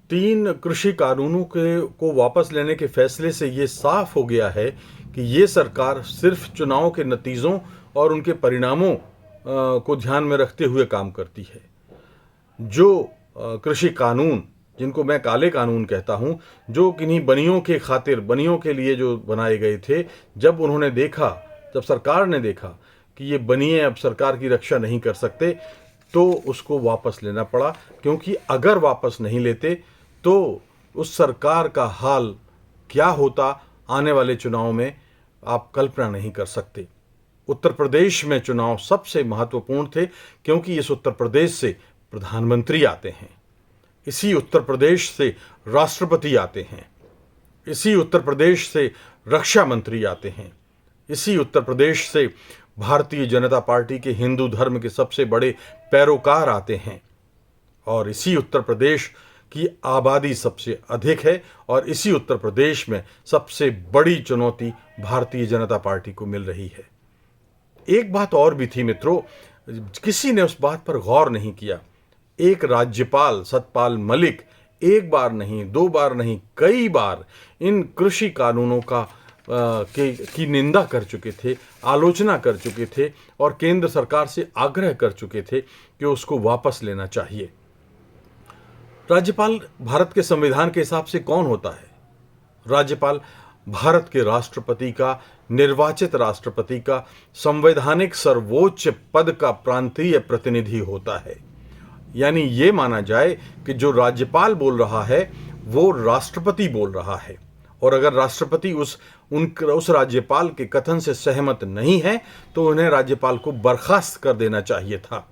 3 कृषि कानूनों के को वापस लेने के फैसले से ये साफ हो गया है कि ये सरकार सिर्फ चुनाव के नतीजों और उनके परिणामों को ध्यान में रखते हुए काम करती है। जो कृषि कानून, जिनको मैं काले कानून कहता हूँ, जो किन्हीं बनियों के खातिर, बनियों के लिए जो बनाए गए थे, जब सरकार ने देखा कि ये बनिए अब सरकार की रक्षा नहीं कर सकते, तो उसको वापस लेना पड़ा। क्योंकि अगर वापस नहीं लेते तो उस सरकार का हाल क्या होता आने वाले चुनाव में, आप कल्पना नहीं कर सकते। उत्तर प्रदेश में चुनाव सबसे महत्वपूर्ण थे, क्योंकि इस उत्तर प्रदेश से प्रधानमंत्री आते हैं, इसी उत्तर प्रदेश से राष्ट्रपति आते हैं, इसी उत्तर प्रदेश से रक्षा मंत्री आते हैं, इसी उत्तर प्रदेश से भारतीय जनता पार्टी के हिंदू धर्म के सबसे बड़े पैरोकार आते हैं, और इसी उत्तर प्रदेश की आबादी सबसे अधिक है, और इसी उत्तर प्रदेश में सबसे बड़ी चुनौती भारतीय जनता पार्टी को मिल रही है। एक बात और भी थी मित्रों, किसी ने उस बात पर गौर नहीं किया। एक राज्यपाल सतपाल मलिक एक बार नहीं, 2 बार नहीं, कई बार इन कृषि कानूनों की निंदा कर चुके थे, आलोचना कर चुके थे, और केंद्र सरकार से आग्रह कर चुके थे कि उसको वापस लेना चाहिए। राज्यपाल भारत के संविधान के हिसाब से कौन होता है? राज्यपाल भारत के राष्ट्रपति का, निर्वाचित राष्ट्रपति का, संवैधानिक सर्वोच्च पद का प्रांतीय प्रतिनिधि होता है। यानी ये माना जाए कि जो राज्यपाल बोल रहा है वो राष्ट्रपति बोल रहा है, और अगर राष्ट्रपति उस राज्यपाल के कथन से सहमत नहीं है तो उन्हें राज्यपाल को बर्खास्त कर देना चाहिए था।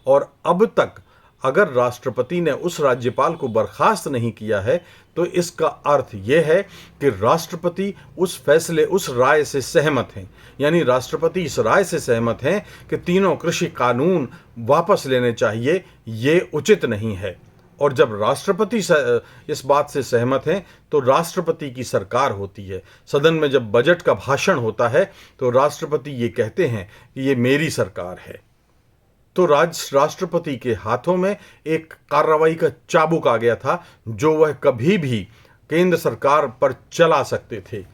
और अब तक अगर राष्ट्रपति ने उस राज्यपाल को बर्खास्त नहीं किया है तो इसका अर्थ यह है कि राष्ट्रपति उस फैसले, उस राय से सहमत हैं। यानी राष्ट्रपति इस राय से सहमत हैं कि तीनों कृषि कानून वापस लेने चाहिए, ये उचित नहीं है। और जब राष्ट्रपति इस बात से सहमत हैं तो राष्ट्रपति की सरकार होती है। सदन में जब बजट का भाषण होता है तो राष्ट्रपति ये कहते हैं कि ये मेरी सरकार है। तो राष्ट्रपति के हाथों में एक कार्रवाई का चाबुक आ गया था, जो वह कभी भी केंद्र सरकार पर चला सकते थे।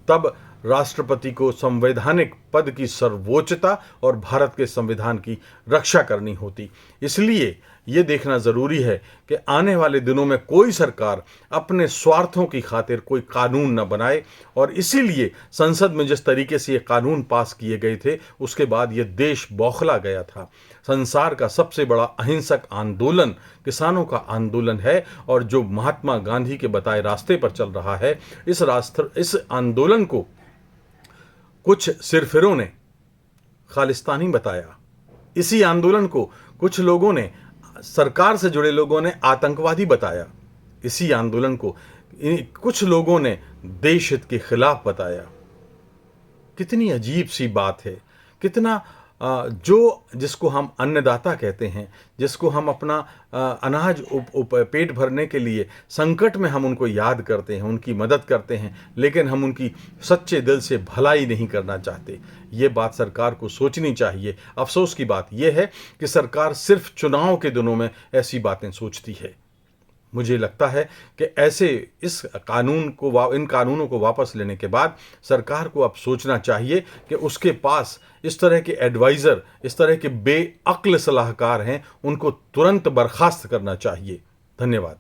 तब राष्ट्रपति को संवैधानिक पद की सर्वोच्चता और भारत के संविधान की रक्षा करनी होती। इसलिए ये देखना ज़रूरी है कि आने वाले दिनों में कोई सरकार अपने स्वार्थों की खातिर कोई कानून न बनाए, और इसीलिए संसद में जिस तरीके से ये कानून पास किए गए थे उसके बाद ये देश बौखला गया था। संसार का सबसे बड़ा अहिंसक आंदोलन किसानों का आंदोलन है, और जो महात्मा गांधी के बताए रास्ते पर चल रहा है, इस आंदोलन को कुछ सिरफिरों ने खालिस्तानी बताया। इसी आंदोलन को कुछ लोगों ने, सरकार से जुड़े लोगों ने, आतंकवादी बताया। इसी आंदोलन को कुछ लोगों ने देश हित के खिलाफ बताया। कितनी अजीब सी बात है। कितना जिसको हम अन्नदाता कहते हैं, जिसको हम अपना अनाज पेट भरने के लिए संकट में हम उनको याद करते हैं, उनकी मदद करते हैं, लेकिन हम उनकी सच्चे दिल से भलाई नहीं करना चाहते। ये बात सरकार को सोचनी चाहिए। अफसोस की बात यह है कि सरकार सिर्फ चुनाव के दिनों में ऐसी बातें सोचती है। मुझे लगता है कि इन कानूनों को वापस लेने के बाद सरकार को अब सोचना चाहिए कि उसके पास इस तरह के एडवाइज़र, इस तरह के बेअक्ल सलाहकार हैं, उनको तुरंत बर्खास्त करना चाहिए। धन्यवाद।